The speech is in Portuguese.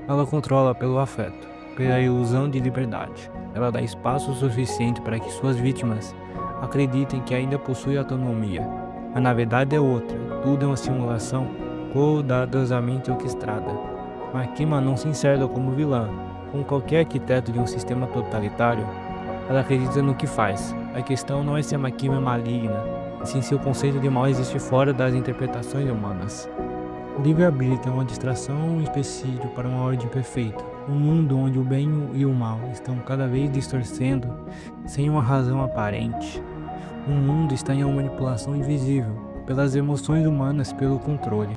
Ela controla pelo afeto, pela ilusão de liberdade. Ela dá espaço suficiente para que suas vítimas acreditem que ainda possui autonomia. Mas na verdade é outra, tudo é uma simulação cuidadosamente orquestrada. Makima não se encerra como vilã. Como qualquer arquiteto de um sistema totalitário, ela acredita no que faz. A questão não é se a Makima é maligna, e sim se o conceito de mal existe fora das interpretações humanas. O livre-arbítrio é uma distração e um empecilho para uma ordem perfeita. Um mundo onde o bem e o mal estão cada vez distorcendo sem uma razão aparente. O mundo está em uma manipulação invisível pelas emoções humanas pelo controle.